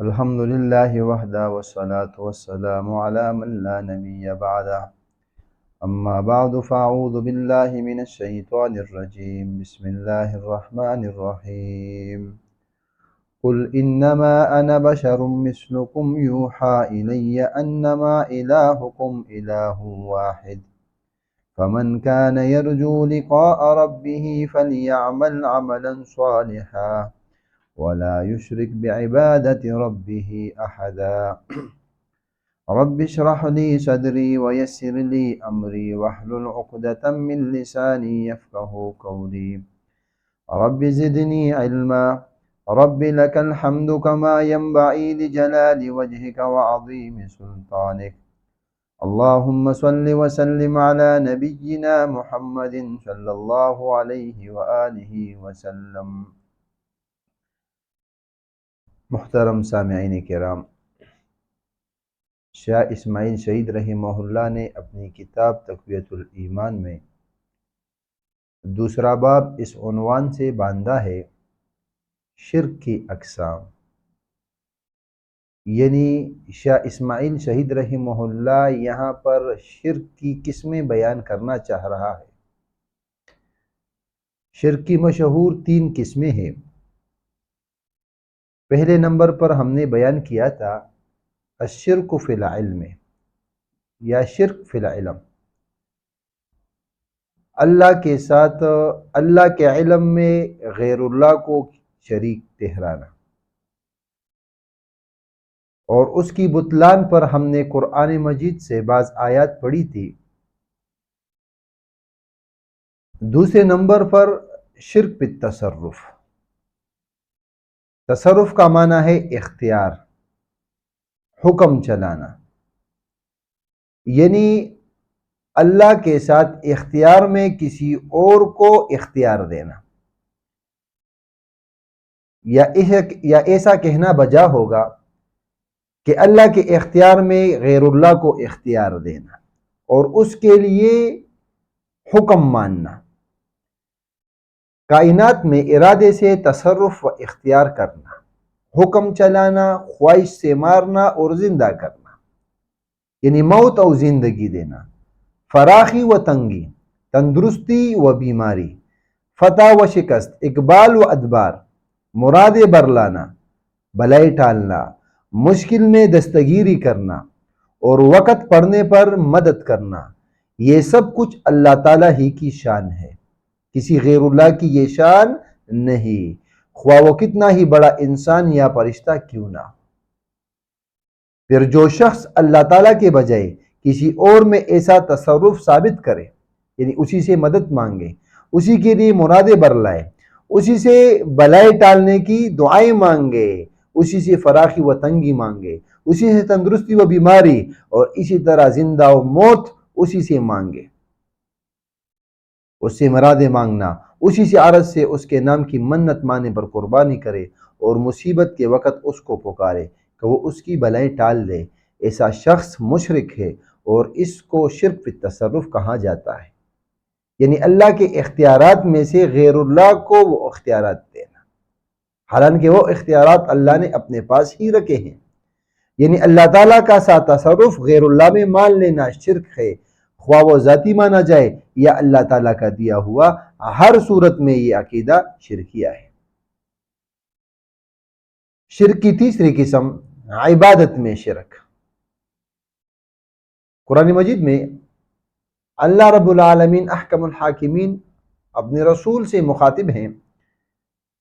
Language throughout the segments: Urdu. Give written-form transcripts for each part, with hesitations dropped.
الحمد لله وحده والصلاة والسلام على من لا نبي بعده أما بعد فأعوذ بالله من الشيطان الرجيم بسم الله الرحمن الرحيم قل إنما أنا بشر مثلكم يوحى إلي أنما إلهكم إله واحد فمن كان يرجو لقاء ربه فليعمل عملا صالحا ولا يشرك بعبادة ربه أحدا رب اشرح لي صدري ويسر لي أمري واحلل عقدة من لساني يفقه قولي رب زدني علما رب لك الحمد كما ينبغي لجلال وجهك وعظيم سلطانك اللهم صل وسلم على نبينا محمد صلى الله عليه وآله وسلم۔ محترم سامعین کرام، شاہ اسماعیل شہید رحمہ اللہ نے اپنی کتاب تقویۃ الایمان میں دوسرا باب اس عنوان سے باندھا ہے، شرک کی اقسام۔ یعنی شاہ اسماعیل شہید رحمہ اللہ یہاں پر شرک کی قسمیں بیان کرنا چاہ رہا ہے۔ شرک کی مشہور 3 قسمیں ہیں۔ پہلے نمبر پر ہم نے بیان کیا تھا الشرک فی العلم یا شرک فی العلم، اللہ کے ساتھ اللہ کے علم میں غیر اللہ کو شریک ٹھہرانا، اور اس کی بطلان پر ہم نے قرآن مجید سے بعض آیات پڑھی تھی۔ دوسرے نمبر پر شرک بالتصرف، تصرف کا معنی ہے اختیار، حکم چلانا، یعنی اللہ کے ساتھ اختیار میں کسی اور کو اختیار دینا، یا ایسا کہنا بجا ہوگا کہ اللہ کے اختیار میں غیر اللہ کو اختیار دینا اور اس کے لیے حکم ماننا، کائنات میں ارادے سے تصرف و اختیار کرنا، حکم چلانا، خواہش سے مارنا اور زندہ کرنا، یعنی موت اور زندگی دینا، فراخی و تنگی، تندرستی و بیماری، فتح و شکست، اقبال و ادبار، مرادیں برلانا، بلائی ٹالنا، مشکل میں دستگیری کرنا اور وقت پڑنے پر مدد کرنا، یہ سب کچھ اللہ تعالیٰ ہی کی شان ہے، کسی غیر اللہ کی یہ شان نہیں، خواہ وہ کتنا ہی بڑا انسان یا فرشتہ کیوں نہ۔ پھر جو شخص اللہ تعالیٰ کے بجائے کسی اور میں ایسا تصرف ثابت کرے، یعنی اسی سے مدد مانگے، اسی کے لیے مرادیں برلائے، اسی سے بلائے ٹالنے کی دعائیں مانگے، اسی سے فراخی و تنگی مانگے، اسی سے تندرستی و بیماری، اور اسی طرح زندہ و موت اسی سے مانگے، اس سے مرادیں مانگنا، اسی سے عرض سے اس کے نام کی منت مانے پر قربانی کرے اور مصیبت کے وقت اس کو پکارے کہ وہ اس کی بلائیں ٹال دے، ایسا شخص مشرک ہے اور اس کو شرک فی التصرف کہا جاتا ہے، یعنی اللہ کے اختیارات میں سے غیر اللہ کو وہ اختیارات دینا، حالانکہ وہ اختیارات اللہ نے اپنے پاس ہی رکھے ہیں، یعنی اللہ تعالیٰ کا ساتھ تصرف غیر اللہ میں مان لینا شرک ہے، خواہ وہ ذاتی مانا جائے یا اللہ تعالیٰ کا دیا ہوا، ہر صورت میں یہ عقیدہ شرکیہ ہے۔ شرک کی تیسری قسم عبادت میں شرک۔ قرآن مجید میں اللہ رب العالمین احکم الحاکمین اپنے رسول سے مخاطب ہیں،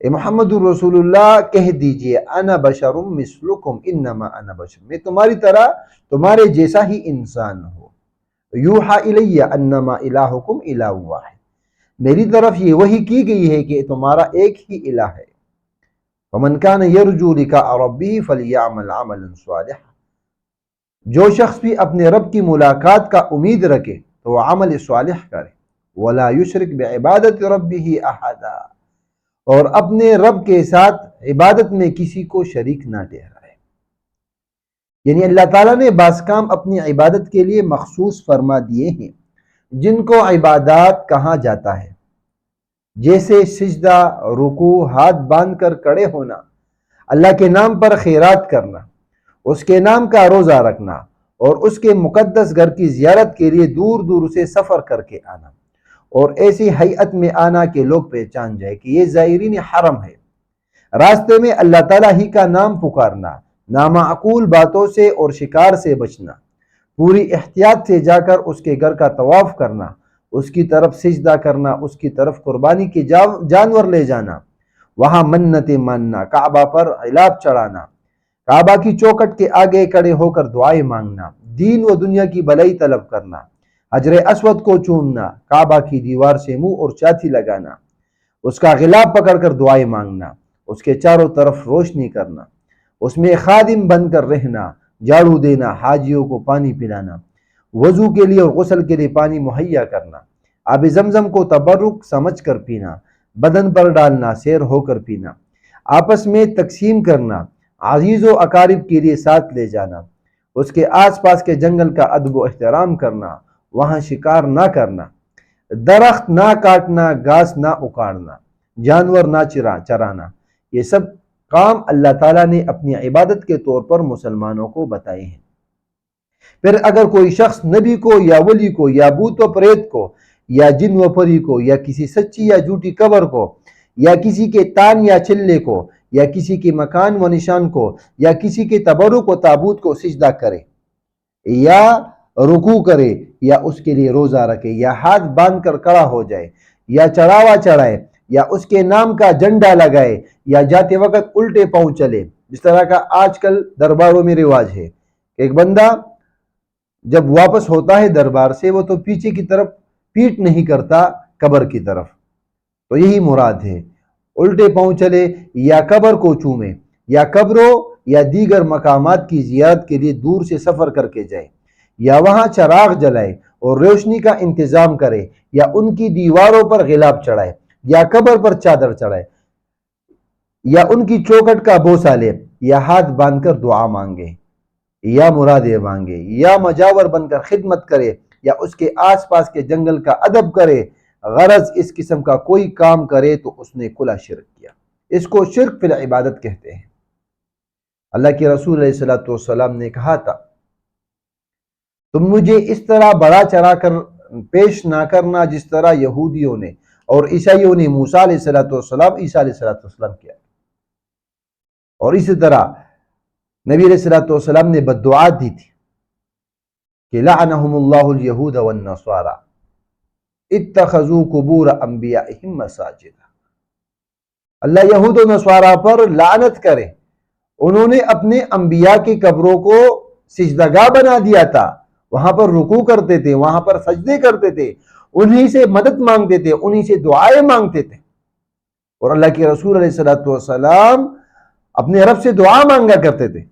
اے محمد الرسول اللہ کہہ دیجئے انا بشر مثلکم انما انا بشر، میں تمہاری طرح تمہارے جیسا ہی انسان ہوں، یوحا الی انما الہکم الہ واحد، میری طرف یہ وحی کی گئی ہے کہ تمہارا ایک ہی الہ ہے، ومن کان یرجو لقاء ربہ فلیعمل عملا صالحا، جو شخص بھی اپنے رب کی ملاقات کا امید رکھے تو وہ عمل صالح کرے، ولا یشرک بعبادت ربہ احدا، اور اپنے رب کے ساتھ عبادت میں کسی کو شریک نہ ٹھہرائے، یعنی اللہ تعالیٰ نے بعض کام اپنی عبادت کے لیے مخصوص فرما دیے ہیں جن کو عبادات کہا جاتا ہے، جیسے سجدہ، رکوع، ہاتھ باندھ کر کھڑے ہونا، اللہ کے نام پر خیرات کرنا، اس کے نام کا روزہ رکھنا اور اس کے مقدس گھر کی زیارت کے لیے دور دور سے سفر کر کے آنا، اور ایسی حیت میں آنا کہ لوگ پہچان جائے کہ یہ زائرین حرم ہے۔ راستے میں اللہ تعالیٰ ہی کا نام پکارنا، نامعقول باتوں سے اور شکار سے بچنا، پوری احتیاط سے جا کر اس کے گھر کا طواف کرنا، اس کی طرف سجدہ کرنا، اس کی طرف قربانی کے جانور لے جانا، وہاں منتیں ماننا، کعبہ پر علاب چڑھانا، کعبہ کی چوکھٹ کے آگے کھڑے ہو کر دعائیں مانگنا، دین و دنیا کی بھلائی طلب کرنا، حجر اسود کو چومنا، کعبہ کی دیوار سے منہ اور چھاتی لگانا، اس کا غلاف پکڑ کر دعائیں مانگنا، اس کے چاروں طرف روشنی کرنا، اس میں خادم بن کر رہنا، جھاڑو دینا، حاجیوں کو پانی پلانا، وضو کے لیے اور غسل کے لیے پانی مہیا کرنا، آب زمزم کو تبرک سمجھ کر پینا، بدن پر ڈالنا، سیر ہو کر پینا، آپس میں تقسیم کرنا، عزیز و اقارب کے لیے ساتھ لے جانا، اس کے آس پاس کے جنگل کا ادب و احترام کرنا، وہاں شکار نہ کرنا، درخت نہ کاٹنا، گھاس نہ اکاڑنا، جانور نہ چرانا، یہ سب کام اللہ تعالیٰ نے اپنی عبادت کے طور پر مسلمانوں کو بتائے ہیں۔ پھر اگر کوئی شخص نبی کو یا ولی کو یا بوت و پریت کو یا جن و پری کو یا کسی سچی یا جھوٹی قبر کو یا کسی کے تان یا چلے کو یا کسی کے مکان و نشان کو یا کسی کے تبرک و تابوت کو سجدہ کرے یا رکوع کرے یا اس کے لیے روزہ رکھے یا ہاتھ باندھ کر کھڑا ہو جائے یا چڑھاوا چڑھائے یا اس کے نام کا جھنڈا لگائے یا جاتے وقت الٹے پاؤں چلے، جس طرح کا آج کل درباروں میں رواج ہے کہ ایک بندہ جب واپس ہوتا ہے دربار سے وہ تو پیچھے کی طرف پیٹ نہیں کرتا قبر کی طرف، تو یہی مراد ہے، الٹے پاؤں چلے یا قبر کو چومے یا قبروں یا دیگر مقامات کی زیارت کے لیے دور سے سفر کر کے جائے یا وہاں چراغ جلائے اور روشنی کا انتظام کرے یا ان کی دیواروں پر غلاف چڑھائے یا قبر پر چادر چڑھائے یا ان کی چوکھٹ کا بوسہ لے یا ہاتھ باندھ کر دعا مانگے یا مرادیں مانگے یا مجاور بن کر خدمت کرے یا اس کے آس پاس کے جنگل کا ادب کرے، غرض اس قسم کا کوئی کام کرے تو اس نے کھلا شرک کیا۔ اس کو شرک فی العبادت کہتے ہیں۔ اللہ کے رسول علیہ الصلوۃ والسلام نے کہا تھا، تم مجھے اس طرح بڑا چڑھا کر پیش نہ کرنا جس طرح یہودیوں نے اور عیسائیوں نے موسیٰ علیہ الصلوۃ والسلام عیسیٰ علیہ الصلوۃ والسلام کیا، اور اسی طرح نبی علیہ الصلوۃ والسلام نے بددعا دی تھی کہ لعنہم اللہ الیہود والنصارى اتخذوا قبور انبیائہم مساجد، اللہ یہود و نصارہ پر لعنت کرے، انہوں نے اپنے انبیاء کی قبروں کو سجدگاہ بنا دیا تھا، وہاں پر رکوع کرتے تھے، وہاں پر سجدے کرتے تھے، انہی سے مدد مانگتے تھے، انہی سے دعائیں مانگتے تھے، اور اللہ کے رسول علیہ الصلوۃ والسلام اپنے رب سے دعا مانگا کرتے تھے،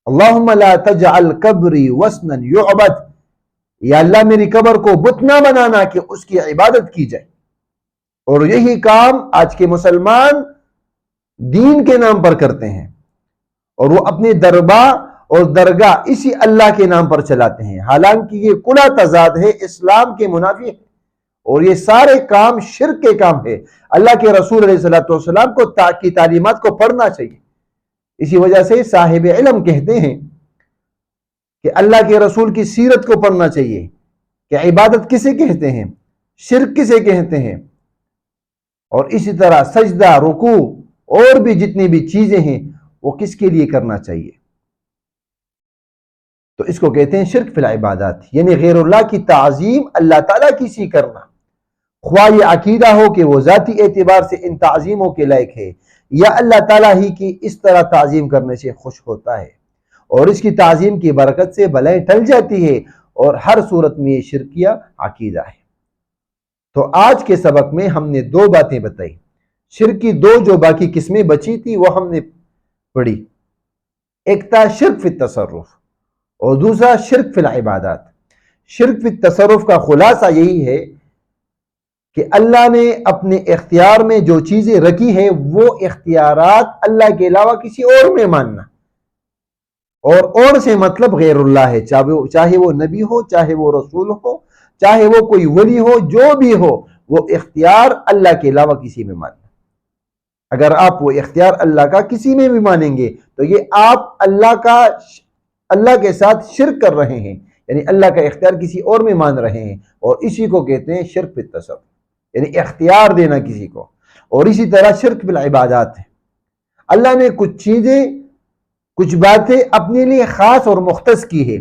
اللہم لا تجعل قبری وثنا یعبد، یا اللہ میری قبر کو بت نہ بنانا کہ اس کی عبادت کی جائے۔ اور یہی کام آج کے مسلمان دین کے نام پر کرتے ہیں، اور وہ اپنے دربار اور درگاہ اسی اللہ کے نام پر چلاتے ہیں، حالانکہ یہ کھلا تضاد ہے، اسلام کے منافی ہے، اور یہ سارے کام شرک کے کام ہے۔ اللہ کے رسول علیہ الصلوۃ والسلام کو کی تعلیمات کو پڑھنا چاہیے۔ اسی وجہ سے صاحب علم کہتے ہیں کہ اللہ کے رسول کی سیرت کو پڑھنا چاہیے کہ عبادت کسے کہتے ہیں، شرک کسے کہتے ہیں، اور اسی طرح سجدہ، رکوع اور بھی جتنی بھی چیزیں ہیں وہ کس کے لیے کرنا چاہیے۔ تو اس کو کہتے ہیں شرک فی العبادات، یعنی غیر اللہ کی تعظیم اللہ تعالیٰ کی سی کرنا، خواہ یہ عقیدہ ہو کہ وہ ذاتی اعتبار سے ان تعظیموں کے لائق ہے یا اللہ تعالیٰ ہی کی اس طرح تعظیم کرنے سے خوش ہوتا ہے، اور اس کی تعظیم کی برکت سے بلائیں ٹل جاتی ہے، اور ہر صورت میں یہ شرکیہ عقیدہ ہے۔ تو آج کے سبق میں ہم نے دو باتیں بتائی، شرک کی دو جو باقی قسمیں بچی تھی وہ ہم نے پڑھی، ایک تھا شرک فی التصرف اور دوسرا شرک فی العبادات۔ شرک فی التصرف کا خلاصہ یہی ہے کہ اللہ نے اپنے اختیار میں جو چیزیں رکھی ہیں وہ اختیارات اللہ کے علاوہ کسی اور میں ماننا، اور سے مطلب غیر اللہ ہے، چاہے وہ نبی ہو، چاہے وہ رسول ہو، چاہے وہ کوئی ولی ہو، جو بھی ہو، وہ اختیار اللہ کے علاوہ کسی میں ماننا۔ اگر آپ وہ اختیار اللہ کا کسی میں بھی مانیں گے تو یہ آپ اللہ کے ساتھ شرک کر رہے ہیں، یعنی اللہ کا اختیار کسی اور میں مان رہے ہیں، اور اسی کو کہتے ہیں شرک بالتصرف، یعنی اختیار دینا کسی کو۔ اور اسی طرح شرک بالعبادات ہے، اللہ نے کچھ چیزیں کچھ باتیں اپنے لیے خاص اور مختص کی ہے،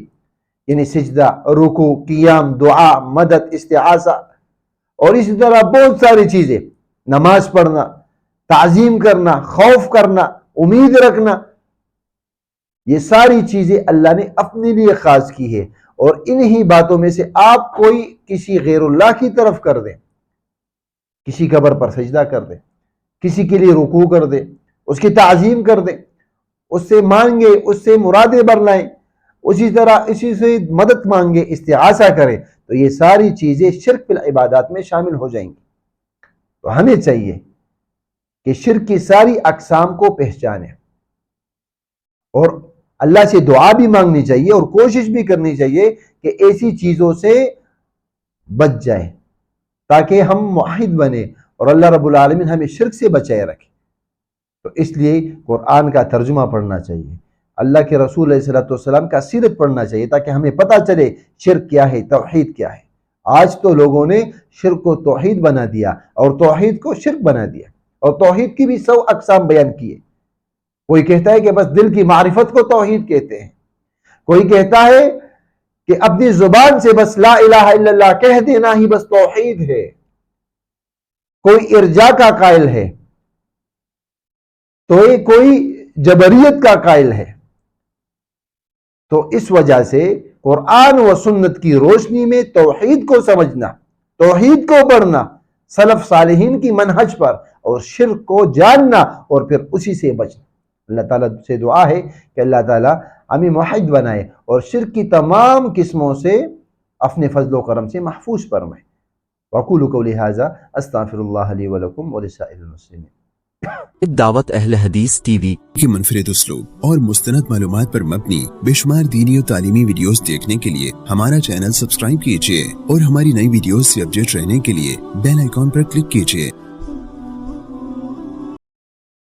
یعنی سجدہ، رکوع، قیام، دعا، مدد، استعاذہ، اور اسی طرح بہت ساری چیزیں، نماز پڑھنا، تعظیم کرنا، خوف کرنا، امید رکھنا، یہ ساری چیزیں اللہ نے اپنے لیے خاص کی ہے۔ اور انہی باتوں میں سے آپ کوئی کسی غیر اللہ کی طرف کر دیں، کسی قبر پر سجدہ کر دیں، کسی کے لیے رکوع کر دیں، اس کی تعظیم کر دیں، اس سے مانگے، اس سے مرادیں برلائیں، اسی طرح اسی سے مدد مانگے، استعاذہ کریں، تو یہ ساری چیزیں شرک بالعبادات میں شامل ہو جائیں گی۔ تو ہمیں چاہیے کہ شرک کی ساری اقسام کو پہچانیں، اور اللہ سے دعا بھی مانگنی چاہیے اور کوشش بھی کرنی چاہیے کہ ایسی چیزوں سے بچ جائے تاکہ ہم موحد بنے اور اللہ رب العالمین ہمیں شرک سے بچائے رکھے۔ تو اس لیے قرآن کا ترجمہ پڑھنا چاہیے، اللہ کے رسول علیہ السلام کا سیرت پڑھنا چاہیے تاکہ ہمیں پتہ چلے شرک کیا ہے، توحید کیا ہے۔ آج تو لوگوں نے شرک کو توحید بنا دیا اور توحید کو شرک بنا دیا، اور توحید کی بھی 100 اقسام بیان کیے۔ کوئی کہتا ہے کہ بس دل کی معرفت کو توحید کہتے ہیں، کوئی کہتا ہے کہ اپنی زبان سے بس لا الہ الا اللہ کہہ دینا ہی بس توحید ہے، کوئی ارجاء کا قائل ہے، تو یہ کوئی جبریت کا قائل ہے۔ تو اس وجہ سے قرآن و سنت کی روشنی میں توحید کو سمجھنا، توحید کو پڑھنا، سلف صالحین کی منہج پر، اور شرک کو جاننا اور پھر اسی سے بچنا۔ اللہ تعالیٰ سے دعا ہے کہ اللہ تعالیٰ ہمیں موحد بنائے اور شرک کی تمام قسموں سے اپنے فضل و کرم سے محفوظ فرمائے۔ وَأَقُولُ قَوْلِي هَٰذَا أَسْتَغْفِرُ اللَّهَ لِي وَلَكُمْ وَلِسَائِرِ الْمُسْلِمِينَ۔ دعوت اہل حدیث ٹی وی کی منفرد اسلوب اور مستند معلومات پر مبنی بے شمار دینی اور تعلیمی ویڈیوز دیکھنے کے لیے ہمارا چینل سبسکرائب کیجیے اور ہماری نئی ویڈیوز سے اپڈیٹ رہنے کے لیے بیل آئیکن پر کلک کیجیے۔